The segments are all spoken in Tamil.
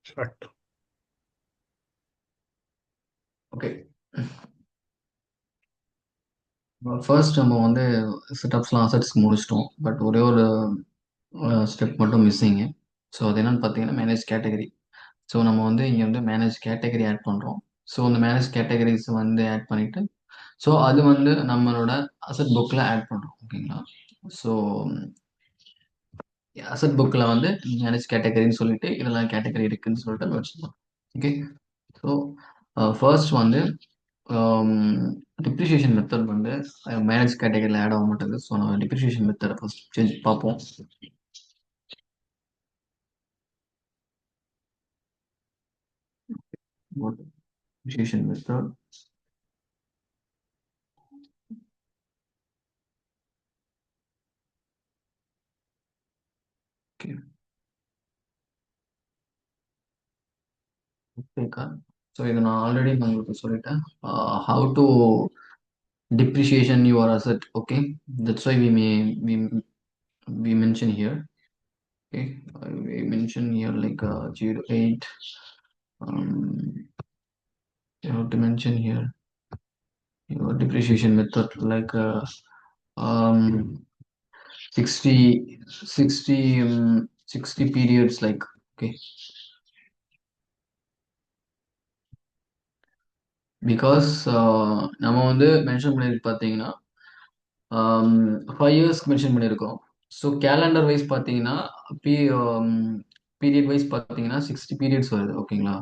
Correct. ஓகே. ஃபர்ஸ்ட் நம்ம வந்து செட்டப்ஸ்லாம் அசெட்ஸ்க்கு முடிச்சிட்டோம். பட் ஒரே ஒரு ஸ்டெப் மட்டும் மிஸ்ஸிங்கு. ஸோ அது என்னன்னு பார்த்தீங்கன்னா மேனேஜ் கேட்டகரி. ஸோ நம்ம வந்து இங்கே வந்து மேனேஜ் கேட்டகரி ஆட் பண்ணுறோம். ஸோ அந்த மேனேஜ் கேட்டகரிஸ் வந்து ஆட் பண்ணிவிட்டு ஸோ அது வந்து நம்மளோட அசெட் புக்கில் ஆட் பண்ணுறோம். ஓகேங்களா? ஸோ அசெட் புக்கில் வந்து மேனேஜ் கேட்டகரின்னு சொல்லிட்டு இதெல்லாம் கேட்டகரி இருக்குன்னு சொல்லிட்டு வச்சுக்கலாம். ஓகே. ஸோ ஃபர்ஸ்ட் வந்து டிப்ரிஷியேஷன் மெத்தட் வந்து மேனேஜ் கேட்டகரியில் ஆட் ஆக மாட்டேங்குது. ஸோ நம்ம டிப்ரிஷியேஷன் மெத்தடை ஃபர்ஸ்ட் சேஞ்ச் பார்ப்போம். Depreciation method. ஓகே. ஸோ இதை நான் ஆல்ரெடி உங்களுக்கு சொல்லிட்டேன். How to depreciation your asset. Okay, that's why we mention here. Okay, we mention here like 08. um, you have to mention here your depreciation method like um 60 60 60 periods like. Okay, because நம்ம வந்து மென்ஷன் பண்ணிருக்கு பார்த்தீங்கன்னா 5 இயர்ஸ்க்கு மென்ஷன் பண்ணியிருக்கோம். ஸோ கேலண்டர் வைஸ் பார்த்தீங்கன்னா பி பீரியட் வைஸ் பார்த்தீங்கன்னா 60 பீரியட்ஸ் வருது. ஓகேங்களா?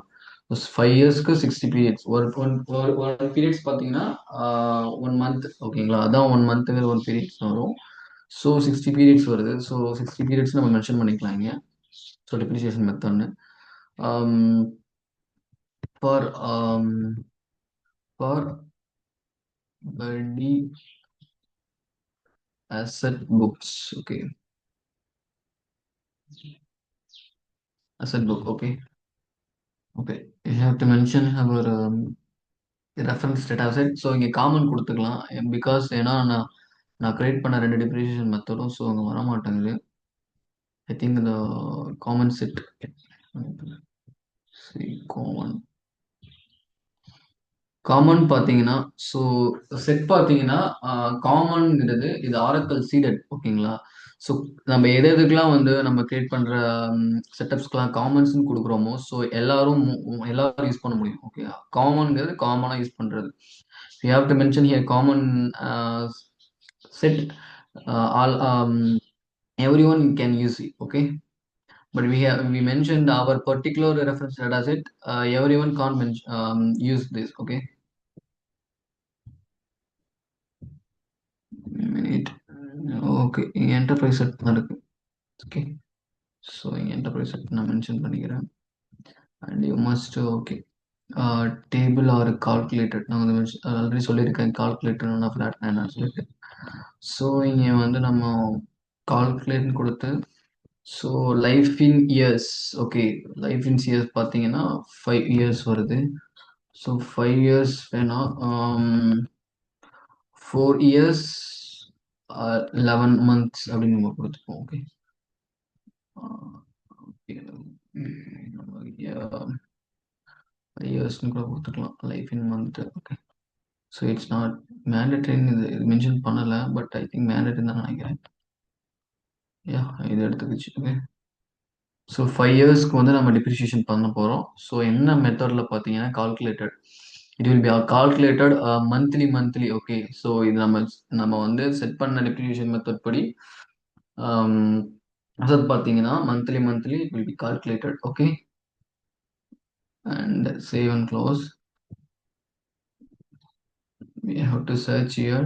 5 இயர்ஸ்க்கு 60 பீரியட்ஸ். ஒரு ஒன் ஒன் பீரியட்ஸ் பார்த்தீங்கன்னா 1 மந்த். ஓகேங்களா? அதான் 1 மந்த்துங்கிற ஒரு பீரியட்ஸ் வரும். ஸோ 60 பீரியட்ஸ் வருது. ஸோ 60 பீரியட்ஸ் நம்ம மென்ஷன் பண்ணிக்கலாம் இங்கே. ஸோ டிப்ரிசியேஷன் மெத்தட்னு ஃபார் ஃபார் படி asset books. Okay, asset book. Okay. Okay, you have to mention our reference data set. So இங்கே காமன் கொடுத்துக்கலாம். பிகாஸ் ஏன்னா நான் கிரியேட் பண்ண 2 டிப்ரிசியேஷன் மெத்தடும் ஸோ அங்கே வர மாட்டேங்குது. ஐ திங்க் இந்த காமன் செட் காமன் காமன் பார்த்தீங்கன்னா ஸோ செட் பார்த்தீங்கன்னா காமன்ங்கிறது இது ஆரக்கல் சீடட். ஓகேங்களா? ஸோ நம்ம எது எதுக்கெல்லாம் வந்து நம்ம கிரியேட் பண்ணுற செட்டப்ஸ்க்கெலாம் காமன்ஸ்னு கொடுக்குறோமோ ஸோ எல்லாரும் யூஸ் பண்ண முடியும். ஓகே, காமன்ங்கிறது காமனாக யூஸ் பண்ணுறது. You have to mention here common set. All every one can use it. Okay, but we mentioned our particular reference data set. Everyone can't use this. Okay, minute. Okay, இங்க enterprise set தான் இருக்கு. Okay, so இங்க enterprise set நான் mention பண்ணிக்கிறேன். And you must okay table or calculated நான் வந்து ஆல்ரெடி சொல்லியிருக்கேன் calculator ஒன் ஆஃப் that நான் சொல்லிட்டு. ஸோ இங்கே வந்து நம்ம கால்குலேட் கொடுத்து ஸோ லைஃப் இன் இயர்ஸ். ஓகே, லைஃப் இன் இயர்ஸ் பார்த்தீங்கன்னா 5 இயர்ஸ் வருது. ஸோ 5 இயர்ஸ் வேணா 4 இயர்ஸ் 11 மந்த்ஸ் அப்படின்னு நம்ம கொடுத்துப்போம். ஓகே, ஃபைவ் இயர்ஸ்னு கூட கொடுத்துக்கலாம் life in month. Okay, so it's not மேண்டட்ரின்னு இது மென்ஷன் பண்ணலை. பட் ஐ திங்க் மேண்டட்ரின்னு தான் நினைக்கிறேன். யா, இது எடுத்துக்கிச்சு. ஓகே, ஸோ 5 இயர்ஸ்க்கு வந்து நம்ம டிப்ரிசியேஷன் பண்ண போகிறோம். ஸோ என்ன மெத்தடில் பார்த்தீங்கன்னா calculated. It will be calculated monthly monthly. Okay, so இது நம்ம நம்ம வந்து செட் பண்ண டிப்ரிசியேஷன் மெத்தட் படி அசட் பார்த்தீங்கன்னா monthly monthly it will be calculated. Okay, and save and close. We have to search here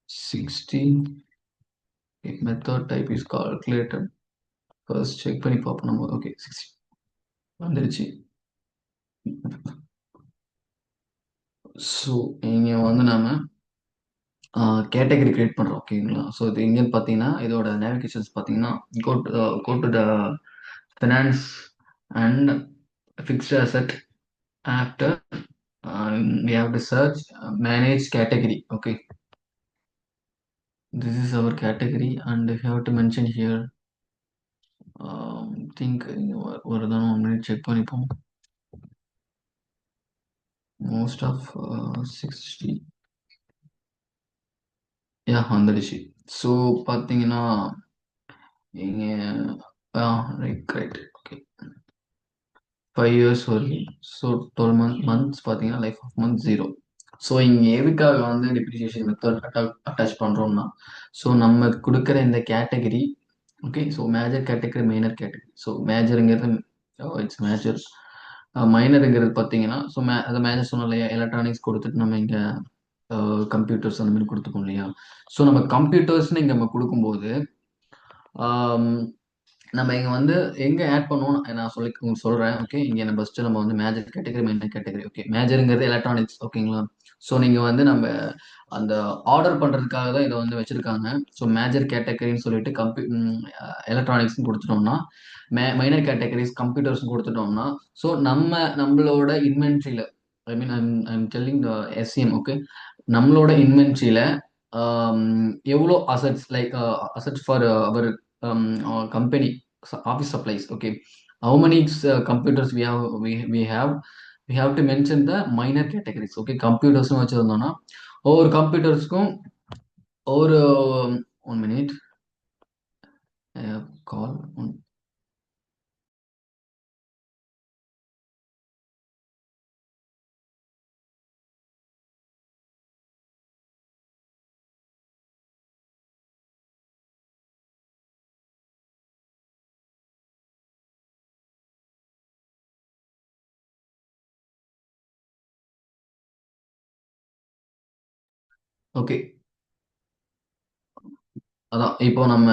60. Okay, method type is calculated. First check பண்ணி பார்ப்போம் நம்ம. ஓகே, 60 வந்துருச்சு. ஸோ இங்கே வந்து நாம கேட்டகரி கிரியேட் பண்ணுறோம். ஓகேங்களா? ஸோ இது எங்கேன்னு பார்த்தீங்கன்னா இதோட நேவிகேஷன்ஸ் பார்த்தீங்கன்னா go to the finance and fixed asset. After we have to search manage category. Okay, this is our category and we have to mention here think வருதான்னு 1 minute செக் பண்ணிப்போம். மோஸ்ட் ஆஃப் 60 யா வந்துடுச்சு. ஸோ பார்த்தீங்கன்னா இங்க right right okay 5 years only. So 12 months பார்த்தீங்கன்னா லைஃப் ஆஃப் மந்த் 0. ஸோ இங்கே எதுக்காக வந்து டிப்ரிசியேஷன் மெத்தட் அட்டாச் பண்ணுறோம்னா, ஸோ நம்ம கொடுக்குற இந்த category okay. So major category minor category. So மேஜருங்கிறது இட்ஸ் மேஜர். மைனருங்கிறது பார்த்தீங்கன்னா ஸோ அதை மேஜர் சொன்னோம் இல்லையா, எலக்ட்ரானிக்ஸ் கொடுத்துட்டு நம்ம இங்கே கம்ப்யூட்டர்ஸ் அந்த மாதிரி கொடுத்துக்கோம் இல்லையா. ஸோ நம்ம கம்ப்யூட்டர்ஸ்னு இங்கே நம்ம கொடுக்கும்போது ஆம், நம்ம இங்க வந்து எங்க ஆட் பண்ணுவோம் நான் உங்களுக்கு சொல்றேன். ஓகே, இங்க நம்ம ஃபர்ஸ்ட் நம்ம வந்து major category minor category. Okay, மேஜருங்கிறது எலக்ட்ரானிக்ஸ். ஓகேங்களா. ஸோ நீங்க வந்து நம்ம அந்த ஆர்டர் பண்றதுக்காக தான் இதை வந்து வச்சிருக்காங்க. ஸோ மேஜர் கேட்டகரின்னு சொல்லிட்டு எலக்ட்ரானிக்ஸ் கொடுத்துட்டோம்னா, மைனர் கேட்டகரிஸ் கம்ப்யூட்டர்ஸ் கொடுத்துட்டோம்னா, ஸோ நம்மளோட இன்வென்ட்ரியில I mean I'm telling SCM. Okay, நம்மளோட இன்வென்ட்ரியில எவ்வளோ assets like assets for our company office supplies. Okay, how many computers we have to mention the minor categories. Okay, computers வச்சிருந்தோம்னா ஒவ்வொரு கம்ப்யூட்டர்ஸ்க்கும் ஒரு 1 minute கால். ஓகே, அதான் இப்போ நம்ம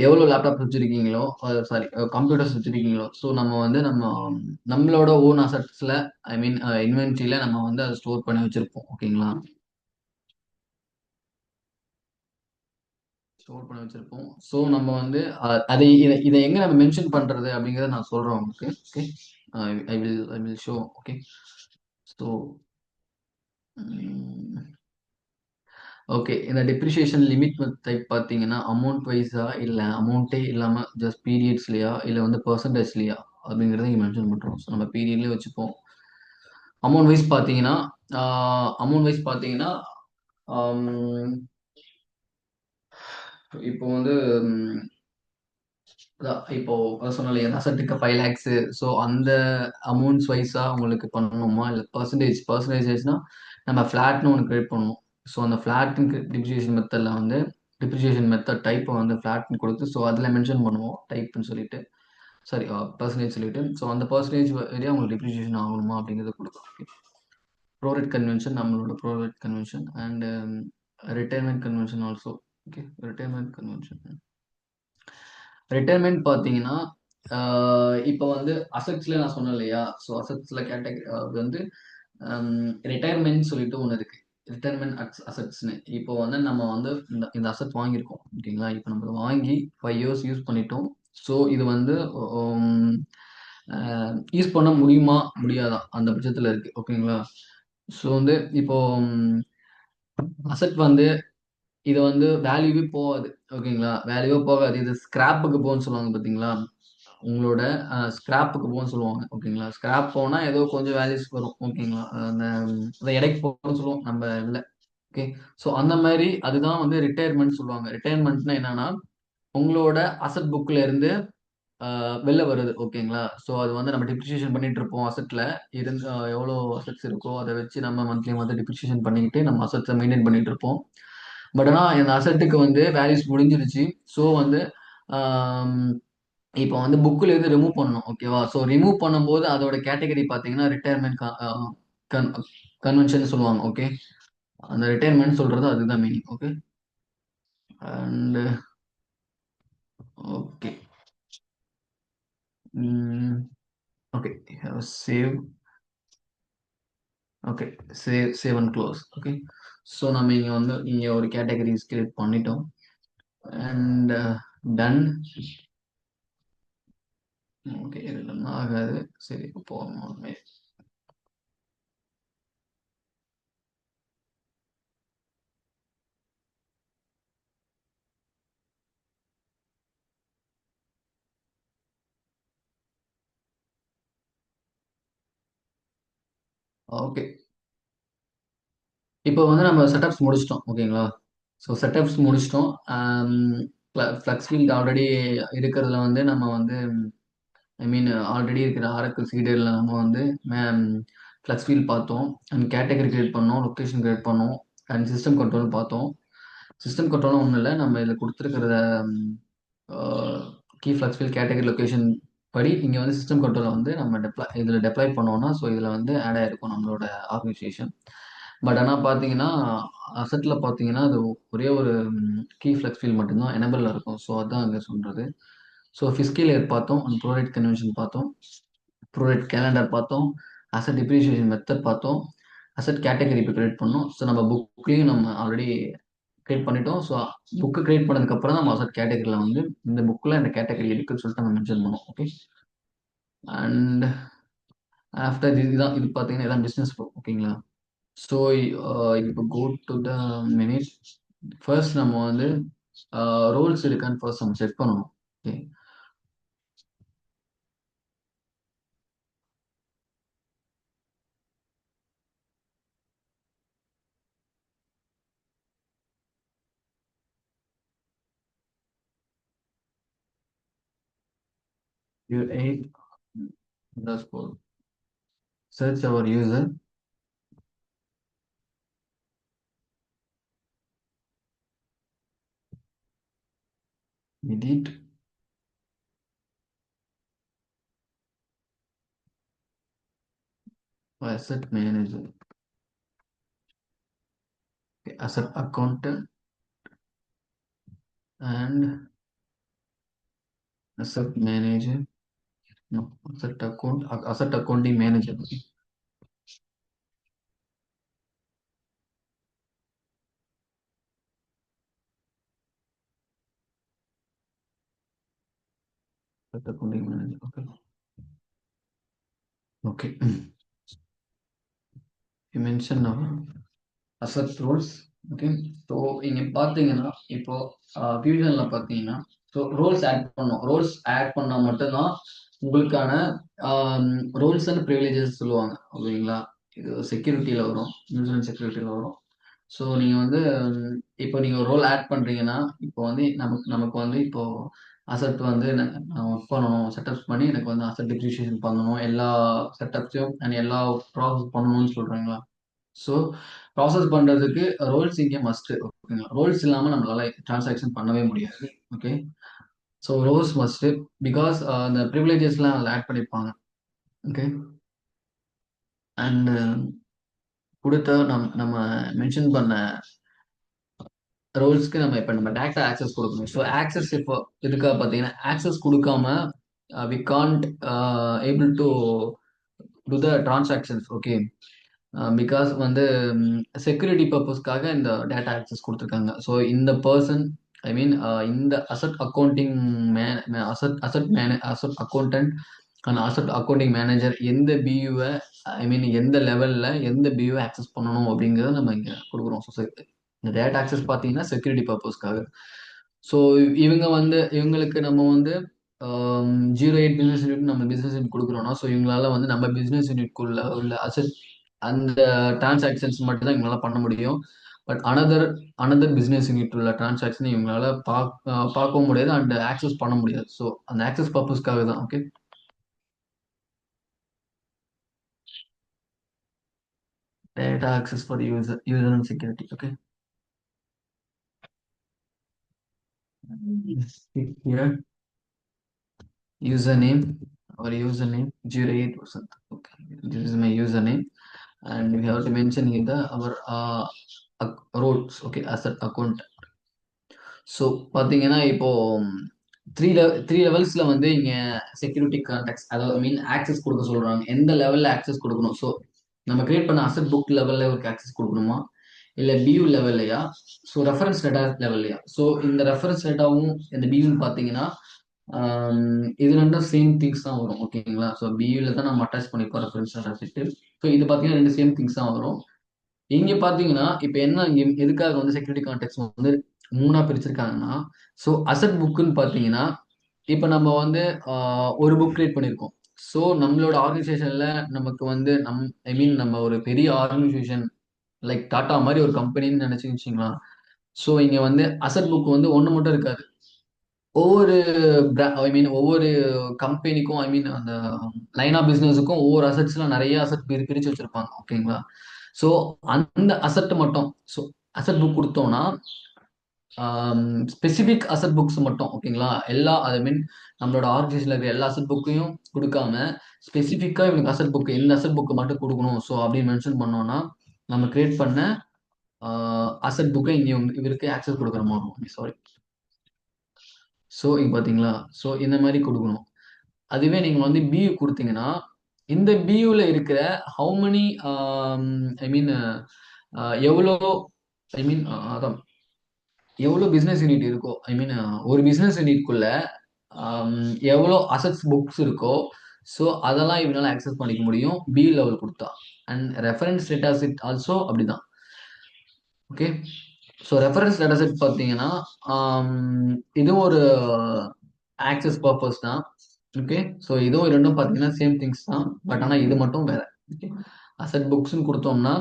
எவ்வளோ லேப்டாப் வச்சிருக்கீங்களோ, சாரி கம்ப்யூட்டர்ஸ் வச்சிருக்கீங்களோ, ஸோ நம்ம வந்து நம்மளோட ஓன் அசட்ஸ்ல ஐ மீன் இன்வென்ட்ரியில நம்ம வந்து அதை ஸ்டோர் பண்ணி வச்சிருப்போம். ஓகேங்களா, ஸ்டோர் பண்ணி வச்சிருப்போம். ஸோ நம்ம வந்து இதை எங்க நம்ம மென்ஷன் பண்றது அப்படிங்கறத நான் சொல்றேன் உங்களுக்கு. Okay, I will show. Okay, so okay, இந்த டிப்ரிசியேஷன் லிமிட் டைப் பார்த்தீங்கன்னா அமௌண்ட் வைஸா இல்லை அமௌண்ட்டே இல்லாமல் ஜஸ்ட் பீரியட்ஸ்லையா இல்லை வந்து பர்சன்டேஜ்லையா அப்படிங்கிறத இங்கே மென்ஷன் பண்ணுறோம். ஸோ நம்ம பீரியட்லேயே வச்சுப்போம். அமௌண்ட் வைஸ் பார்த்தீங்கன்னா அமௌண்ட் வைஸ் பார்த்தீங்கன்னா இப்போ வந்து இப்போ சொன்னாலே அசட்டுக்கு 5 lakhs. ஸோ அந்த அமௌண்ட்ஸ் வைஸா உங்களுக்கு பண்ணணுமா இல்லை பர்சன்டேஜ்னா நம்ம ஃபிளாட்னு ஒன்று கிரியேட் பண்ணுவோம். ஸோ அந்த ஃபிளாட்னு டிப்ரிசியேஷன் மெத்தடில் வந்து டிப்ரிசியேஷன் மெத்தட் டைப்பை வந்து ஃபிளாட்னு கொடுத்து ஸோ அதில் மென்ஷன் பண்ணுவோம் டைப்னு சொல்லிட்டு, சாரி பர்சன்டேஜ் சொல்லிட்டு. ஸோ அந்த பர்சன்டேஜ் வழியாக உங்களுக்கு டிப்ரிசியேஷன் ஆகணுமா அப்படிங்கிறத கொடுக்கும். ஓகே, ப்ரோரேட் கன்வென்ஷன் நம்மளோட prorate convention and retirement convention also. Okay, retirement convention retirement பார்த்தீங்கன்னா இப்போ வந்து அசட்ஸ்ல நான் சொன்னேன் இல்லையா. ஸோ அசட்ஸ்ல கேட்டகரி வந்து ரிட்டையர்மெண்ட் சொல்லிட்டு ஒன்று இருக்கு. ரிட்டையர்மெண்ட் அசட்ஸ்னு இப்போ வந்து நம்ம வந்து இந்த அசட் வாங்கியிருக்கோம். ஓகேங்களா, இப்போ நம்ம வாங்கி 5 years யூஸ் பண்ணிட்டோம். ஸோ இது வந்து யூஸ் பண்ண முடியுமா முடியாதா அந்த பட்சத்தில் இருக்கு. ஓகேங்களா, ஸோ வந்து இப்போ அசட் வந்து இது வந்து வேல்யூவே போகாது. ஓகேங்களா, வேல்யூவே போகாது. இது ஸ்கிராப்புக்கு போகும்னு சொல்லுவாங்க பார்த்தீங்களா. உங்களோட ஸ்கிராப்புக்கு போகும்னு சொல்லுவாங்க. ஓகேங்களா, ஸ்கிராப் போனா ஏதோ கொஞ்சம் வேல்யூஸ் வரும். ஓகேங்களா, அந்த எடைக்கு போகும்னு சொல்லுவோம் நம்ம இதில். ஓகே, ஸோ அந்த மாதிரி அதுதான் வந்து ரிட்டையர்மெண்ட் சொல்லுவாங்க. ரிட்டையர்மெண்ட்னா என்னன்னா உங்களோட அசட் புக்ல இருந்து வெளில வருது. ஓகேங்களா, ஸோ அது வந்து நம்ம டிப்ரிசியேஷன் பண்ணிட்டு இருப்போம். அசட்ல இருந்து எவ்வளோ அசட்ஸ் இருக்கோ அதை வச்சு நம்ம மந்த்லி மந்த்லி டிப்ரிசியேஷன் பண்ணிக்கிட்டு நம்ம அசட்ஸை மெயின்டைன் பண்ணிட்டு இருப்போம். பட் ஆனால் இந்த அசட்டுக்கு வந்து வேல்யூஸ் முடிஞ்சிருச்சு. ஸோ வந்து இப்போ வந்து புக்கில் இருந்து ரிமூவ் பண்ணணும். ஓகேவா, ஸோ ரிமூவ் பண்ணும்போது அதோட கேட்டகரி பார்த்தீங்கன்னா ரிட்டையர்மெண்ட் கன்வென்ஷன் சொல்லுவாங்க. ஓகே, அந்த ரிட்டையர்மெண்ட் சொல்றது அதுதான் meaning. Okay, and okay okay save. Okay, save and close. Okay, so நம்ம இங்கே வந்து இங்கே ஒரு கேட்டகரிஸ் கிரியேட் பண்ணிட்டோம் அண்ட் டன். ஓகே, இதெல்லாம் ஆகாது. சரி, இப்போ போகணும். ஓகே. இப்போ வந்து நம்ம செட்டப்ஸ் முடிச்சிட்டோம். ஓகேங்களா? ஸோ செட்டப்ஸ் முடிச்சிட்டோம். ஃப்ளக்ஸ் ஃபீல்ட் ஆல்ரெடி இருக்கிறதுல வந்து நம்ம வந்து ஐ மீன் ஆல்ரெடி இருக்கிற ஆரக்கிள் சீடர்ல நம்ம வந்து ஃப்ளக்ஸ் ஃபீல்ட் பார்த்தோம். அண்ட் கேட்டகரி கிரியேட் பண்ணோம். லொக்கேஷன் கிரியேட் பண்ணோம். அண்ட் சிஸ்டம் கண்ட்ரோல் பார்த்தோம். சிஸ்டம் கண்ட்ரோலும் ஒன்றும் இல்லை. நம்ம இதில் கொடுத்துருக்கிறத key flex field category location படி இங்கே வந்து சிஸ்டம் கண்ட்ரோலை வந்து நம்ம இதில் டெப்ளாய் பண்ணோம்னா ஸோ இதில் வந்து ஆட் ஆயிருக்கும் நம்மளோட ஆர்கனைசேஷன். பட் ஆனால் பார்த்தீங்கன்னா அசட்டில் பார்த்தீங்கன்னா அது ஒரே ஒரு கீ ஃப்ளக்ஸ் ஃபீல்ட் மட்டும்தான் எனபிளில் இருக்கும். ஸோ அதான் அங்கே சொல்கிறது. ஸோ ஃபிஸ்கல் இயர் பார்த்தோம். அண்ட் ப்ரோரேட் கன்வென்ஷன் பார்த்தோம். ப்ரோரேட் கேலண்டர் பார்த்தோம். அசட் டிப்ரிசியேஷன் மெத்தட் பார்த்தோம். அசட் கேட்டகரி இப்போ கிரியேட் பண்ணோம். ஸோ நம்ம புக்லேயும் நம்ம ஆல்ரெடி கிரியேட் பண்ணிட்டோம். ஸோ புக்கு கிரியேட் பண்ணதுக்கப்புறம் தான் நம்ம அசட் கேட்டகரியில் வந்து இந்த புக்கில் இந்த கேட்டகரி இருக்குன்னு சொல்லிட்டு நம்ம மென்ஷன் பண்ணோம். ஓகே. அண்ட் ஆஃப்டர் இதுதான் இது பார்த்தீங்கன்னா இதான் பிஸ்னஸ் ஃப்ளோ. ஓகேங்களா? ஸோ இப்போ go to the minute. First நம்ம வந்து ரோல்ஸ் இருக்கான்னு ஃபர்ஸ்ட் நம்ம செக் பண்ணணும். Okay. You eight underscore search our user, edit asset manager, okay, asset accountant and asset manager. No, asset accounting manager. Okay. Asset accounting manager. Okay. Okay. You mentioned now asset roles. Okay. So இங்கே பார்த்தீங்கன்னா இப்போ ஃபியூஷனில் பார்த்தீங்கன்னா ஸோ ரோல்ஸ் ஆட் பண்ணோம். ரோல்ஸ் ஆட் பண்ணால் மட்டும்தான் உங்களுக்கான ரோல்ஸ் அண்ட் ப்ரிவிலேஜஸ் சொல்லுவாங்க. ஓகேங்களா? இது செக்யூரிட்டியில் வரும். இன்சூரன்ஸ் செக்யூரிட்டியில் வரும். ஸோ நீங்கள் வந்து இப்போ நீங்கள் ரோல் ஆட் பண்ணுறீங்கன்னா இப்போ வந்து நமக்கு நமக்கு வந்து இப்போ அசட் வந்து நான் ஒர்க் பண்ணணும். செட்டப்ஸ் பண்ணி எனக்கு வந்து அசட் டிப்ரிஷியேஷன் பண்ணணும். எல்லா செட்டப்ஸையும் அண்ட் எல்லா ப்ராசஸ் பண்ணணும்னு சொல்கிறீங்களா? ஸோ ப்ராசஸ் பண்ணுறதுக்கு ரோல்ஸ் இங்கே மஸ்ட்டு. ஓகேங்களா? ரோல்ஸ் இல்லாமல் நம்மளால டிரான்சாக்ஷன் பண்ணவே முடியாது. Okay. So roles must. Because அந்த ப்ரிவிலேஜஸ்லாம் அதில் ஆட் பண்ணியிருப்பாங்க. ஓகே. அண்ட் கொடுத்த நம்ம மென்ஷன் பண்ண ரோல்ஸ்க்கு நம்ம இப்போ நம்ம டேரக்டா ஆக்சஸ் கொடுக்கணும். ஸோ ஆக்சஸ் இப்போ இதுக்காக பார்த்தீங்கன்னா ஆக்சஸ் கொடுக்காம we can't able to do the transactions. Okay. Because வந்து செக்யூரிட்டி பர்பஸ்க்காக இந்த டேட்டா ஆக்சஸ் கொடுத்துருக்காங்க. ஸோ இந்த பர்சன் ஐ மீன் இந்த asset accounting asset accountant and asset accounting manager எந்த பியூவை ஐ மீன் எந்த லெவலில் எந்த பியூவை ஆக்சஸ் பண்ணணும் அப்படிங்கிறத நம்ம இங்கே கொடுக்குறோம். ஸோ இந்த டேட்டா ஆக்சஸ் பார்த்தீங்கன்னா செக்யூரிட்டி பர்பஸ்க்காக. ஸோ இவங்க வந்து இவங்களுக்கு நம்ம வந்து 08 பிஸ்னஸ் யூனிட் நம்ம பிஸ்னஸ் யூனிட் கொடுக்குறோம்னா ஸோ இவங்களால வந்து நம்ம பிஸ்னஸ் யூனிட்குள்ள உள்ள அசட் அந்த டிரான்சாக்ஷன்ஸ் மட்டும் தான் இவங்களால பண்ண முடியும். பட் அனதர் பிஸ்னஸ் யூனிட் உள்ள டிரான்சாக்ஷன் இவங்களால பார்க்கவும் முடியாது அண்ட் ஆக்சஸ் பண்ண முடியாது. ஸோ அந்த ஆக்சஸ் பர்பஸ்க்காக தான். Okay. Data access for user and security. Okay. Here username, our username 08%. Okay, this is my username and we have to mention here the our roles. Okay, asset account. So பார்த்தீங்கன்னா இப்போ த்ரீ லெவல்ஸில் வந்து இங்கே செக்யூரிட்டி கான்டாக்ட்ஸ் அதாவது மீன் ஆக்சஸ் கொடுக்க சொல்கிறாங்க. எந்த லெவலில் ஆக்சஸ் கொடுக்கணும்? ஸோ நம்ம கிரியேட் பண்ண அசட் புக் லெவலில் ஒரு ஆக்சஸ் கொடுக்கணுமா இல்லை பியூ லெவல்லையா? ஸோ ரெஃபரன்ஸ் டேட்டா லெவல்லையா? ஸோ இந்த ரெஃபரன்ஸ் டேட்டாவும் இந்த பியூன்னு பார்த்தீங்கன்னா இது ரெண்டும் சேம் திங்ஸ் தான் வரும். ஓகேங்களா? ஸோ பியூவில் தான் நம்ம அட்டாச் பண்ணிப்போம் ரெஃபரன்ஸ் டேட்டா செட்டு. ஸோ இது பார்த்தீங்கன்னா ரெண்டு சேம் திங்ஸ் தான் வரும். இங்க பாத்தீங்கன்னா இப்ப என்ன எதுக்காக வந்து செக்யூரிட்டி கான்டெக்ட் வந்து மூணா பிரிச்சிருக்காங்கன்னா ஸோ அசட் புக்குன்னு பாத்தீங்கன்னா இப்ப நம்ம வந்து ஒரு புக் கிரியேட் பண்ணியிருக்கோம். ஸோ நம்மளோட ஆர்கனைசேஷன்ல நமக்கு வந்து ஐ மீன் நம்ம ஒரு பெரிய ஆர்கனைசேஷன் லைக் டாடா மாதிரி ஒரு கம்பெனின்னு நினைச்சு வச்சுங்களா. ஸோ இங்க வந்து அசட் புக் வந்து ஒன்று மட்டும் இருக்காது. ஒவ்வொரு ஐ மீன் ஒவ்வொரு கம்பெனிக்கும் ஐ மீன் அந்த லைன் ஆஃப் பிசினஸுக்கும் ஒவ்வொரு அசட்ஸ்லாம் நிறைய அசட் பிரிச்சு வச்சிருப்பாங்க. ஓகேங்களா. ஸோ அந்த அசட் மட்டும் ஸோ அசட் புக் கொடுத்தோம்னா ஸ்பெசிபிக் அசட் புக்ஸ் மட்டும் ஓகேங்களா. எல்லா ஐ மீன் நம்மளோட ஆர்கனைசேஷன்ல இருக்கிற எல்லா அசட் புக்கையும் கொடுக்காம ஸ்பெசிஃபிக்காக இவனுக்கு அசட் புக் இந்த அசட் புக்கு மட்டும் கொடுக்கணும் ஸோ அப்படின்னு மென்ஷன் பண்ணோம்னா நம்ம கிரியேட் பண்ண அசட் புக்கை இங்கே இவருக்கு ஆக்சஸ் கொடுக்குற மாதிரி இருக்கும். சாரி. ஸோ இங்க பார்த்தீங்களா. ஸோ இந்த மாதிரி கொடுக்கணும். அதுவே நீங்கள் வந்து பியூ கொடுத்தீங்கன்னா இந்த பியூவில் இருக்கிற ஹவு many ஐ மீன் எவ்வளோ ஐ மீன் அதான் எவ்வளோ பிஸ்னஸ் யூனிட் இருக்கோ ஐ மீன் ஒரு பிஸ்னஸ் யூனிட்குள்ள எவ்வளோ அசட்ஸ் புக்ஸ் இருக்கோ ஸோ அதெல்லாம் இவனால ஆக்சஸ் பண்ணிக்க முடியும் பி லெவல் கொடுத்தா. And reference data set also அப்படிதான். Okay. So reference data set பார்த்தீங்கன்னா இதுவும் ஒரு ஆக்சஸ் பர்பஸ் தான். ஓகே. ஸோ இதுவும் ரெண்டும் பார்த்தீங்கன்னா சேம் திங்ஸ் தான். பட் ஆனால் இது மட்டும் வேற. ஓகே. அசட் புக்ஸ்ன்னு கொடுத்தோம்னா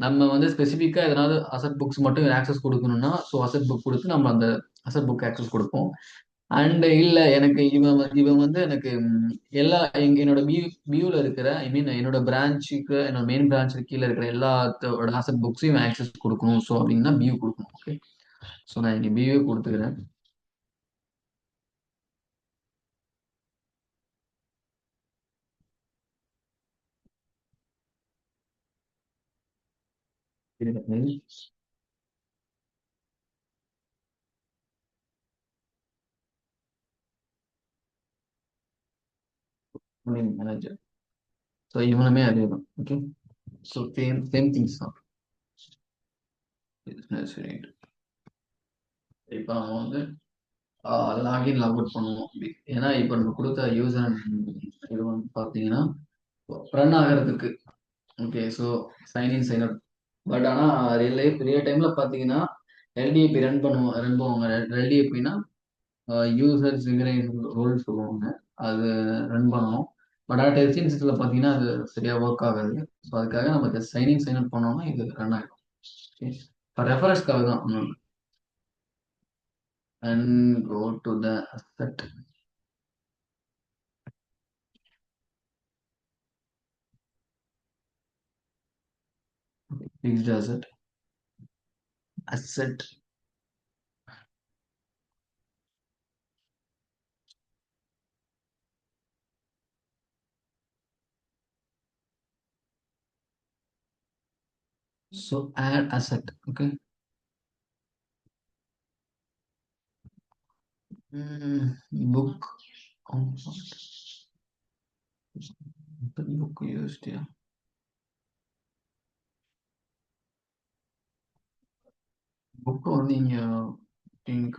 நம்ம வந்து ஸ்பெசிஃபிக்காக எதனாவது அசட் புக்ஸ் மட்டும் ஆக்சஸ் கொடுக்கணும்னா ஸோ அசட் புக் கொடுத்து நம்ம அந்த அசட் புக் ஆக்சஸ் கொடுப்போம். அண்ட் இல்லை எனக்கு இவன் வந்து எனக்கு எல்லா என்னோட வியூவில் இருக்கிற ஐ மீன் என்னோட பிரான்ச்சுக்கு என்னோட மெயின் பிரான்ச்சுக்கு கீழே இருக்கிற எல்லாத்தோட அசட் புக்ஸையும் ஆக்சஸ் கொடுக்கணும் ஸோ அப்படின்னா வியூ கொடுக்கணும். ஓகே. ஸோ நான் இங்கே வியூ கொடுத்துக்கிறேன். மேனேஜர். ஸோ இவனுமே அதே தான். Okay. So same same things தான். சரி. இப்போ அவன் வந்து லாகின் லாக் அவுட் பண்ணுவோம். ஏன்னா இப்போ நம்ம கொடுத்த யூசர் இது வந்து பார்த்தீங்கன்னா ரன் ஆகிறதுக்கு. Okay. So sign in sign up. But ஆனால் ரியல் டைமில் பார்த்தீங்கன்னா எல்டிஏபி ரன் பண்ணுவாங்க. எல்டிஏபினா யூசர் சிங்கரைஸ் ரோல் சொல்லுவாங்க. அது ரன் பண்ணணும். பட் ஆனால் டெஸ்டிங் சிஸ்டத்தில் பார்த்தீங்கன்னா அது சரியாக ஒர்க் ஆகாது. ஸோ அதுக்காக நம்ம சைன்இன் சைன் அப் பண்ணோம்னா இது ரன் ஆகிடும். ஓகே. இப்போ ரெஃபரன்ஸ்க்காக தான் ஒன்று. And go to the asset. Fixed asset. So add asset. Okay. Book. Book used here. Book only think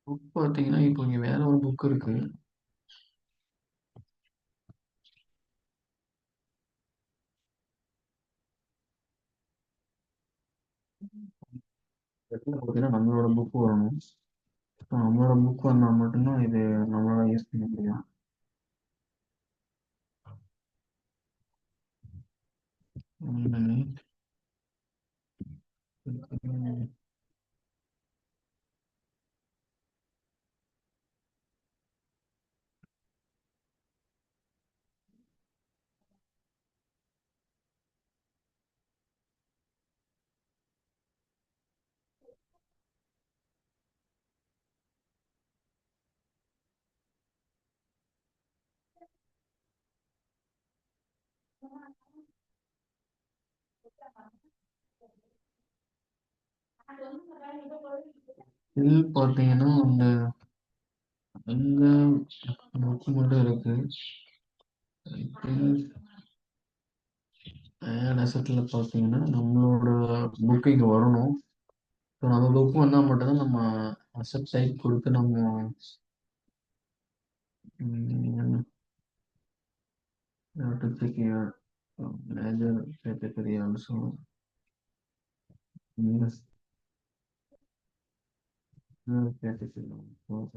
book பார்த்தீங்கன்னா இப்போ இங்கே வேற ஒரு புக் இருக்கு. பார்த்தீங்கன்னா நம்மளோட புக் வரணும். நம்மளோட புக் வந்தால் மட்டும்தான் இது நம்மளால யூஸ் பண்ண முடியும். இது பார்த்தீங்கன்னா அந்த புக் மட்டும் இருக்கு. ஆட் அசெட்டில் பார்த்தீங்கன்னா நம்மளோட புக் இங்கே வரணும். ஸோ நம்ம புக் வந்தால் மட்டும்தான் நம்ம அசெட் டைப் கொடுத்து நம்ம Mm, I have to check here. Major category also. Yes, category also.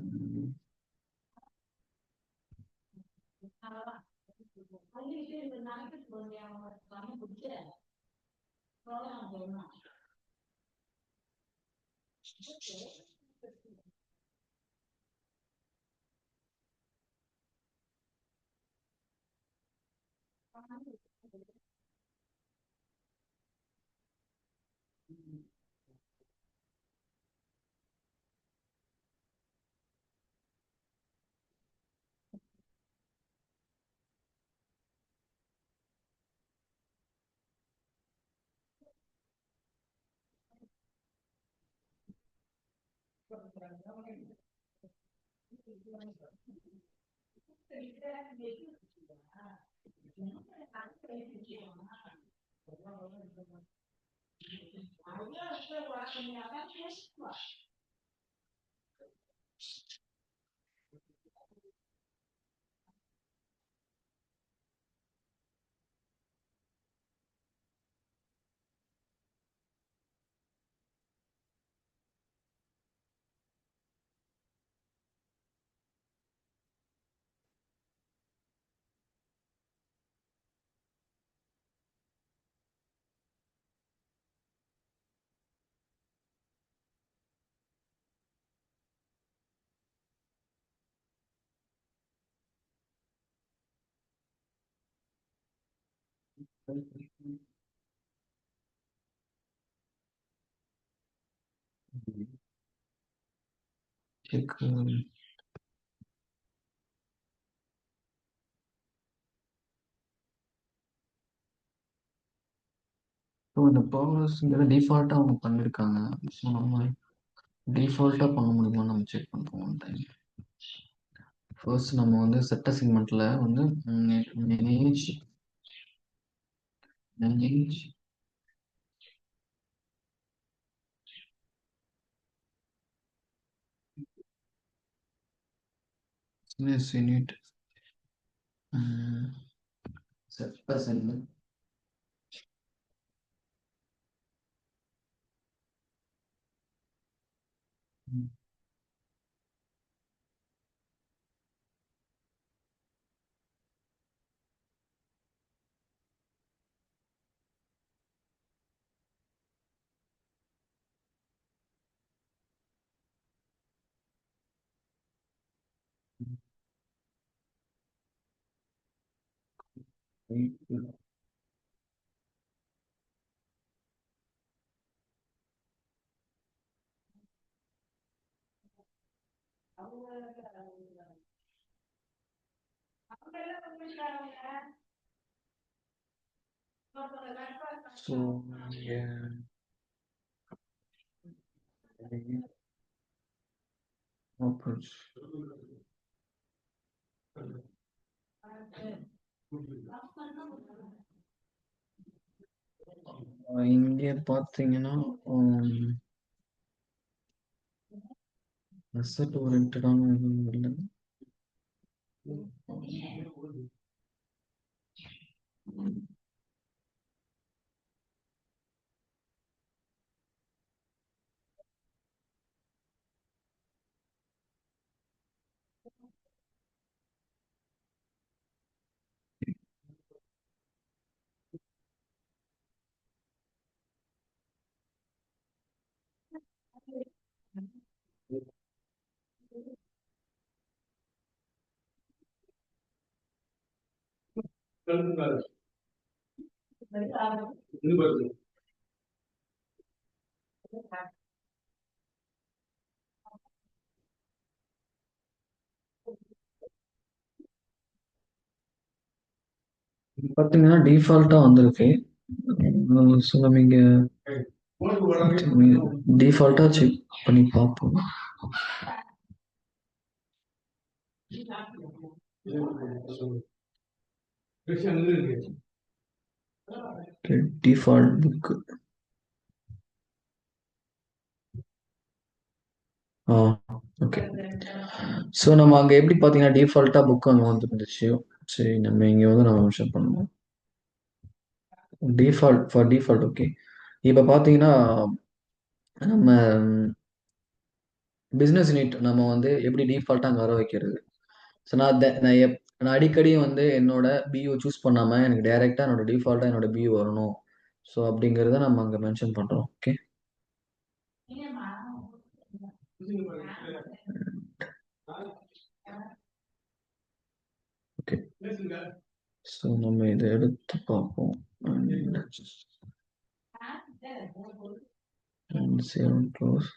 Check. So இந்த பர்ஸ்ங்கிறத டிஃபால்ட்டாக அவங்க பண்ணியிருக்காங்க. ஸோ நம்ம டிஃபால்ட்டாக பண்ண முடியுமா நம்ம செக் பண்ணுறோம் ஒன் டைம். ஃபர்ஸ்ட் நம்ம வந்து செட்ட செக்மெண்ட்டில் வந்து மேனேஜ் மேனேஜ் பிஸ்னஸ் யூனிட் செட்ட செக்மெண்ட். ஸோ இங்கே பார்த்தீங்கன்னா அசட் ஓரியன்டான எதுவும் இல்லை. பார்த்தீங்கன்னா டிஃபால்ட்டாக வந்திருக்கு. ஸோ நம்ம இங்கே டிஃபால்ட்டாக செக் பண்ணி பார்ப்போம். Default book. ஆ ஓகே. ஸோ நம்ம அங்கே எப்படி பார்த்தீங்கன்னா டிஃபால்ட்டாக புக் அங்கே வந்துருந்துச்சு. சரி நம்ம இங்கே வந்து நம்ம மென்ஷன் பண்ணணும். Default for default okay. இப்போ பார்த்தீங்கன்னா நம்ம பிஸ்னஸ் யூனிட் நம்ம வந்து எப்படி டிஃபால்ட்டாக அங்கே வர வைக்கிறது. ஸோ நான் அடிக்கடி வந்து என்னோட பியூ சூஸ் பண்ணாமல் எனக்கு டைரெக்டாக என்னோட டிஃபால்ட்டாக என்னோட பியூ வரணும். ஸோ அப்படிங்கிறத நம்ம அங்கே மென்ஷன் பண்ணுறோம். ஓகே. ஓகே. ஸோ நம்ம இதை எடுத்து பார்ப்போம். And save and close.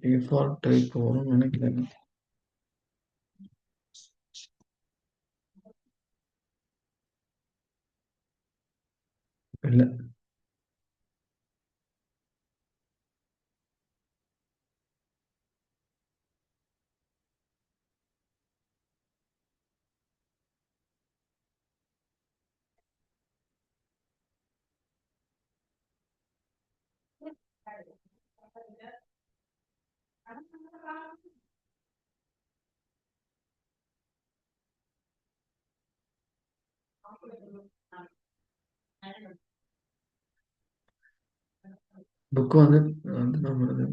Default type வரும்னு நினைக்கிறேன். இல்லை. புக் வந்து வந்து நம்மளது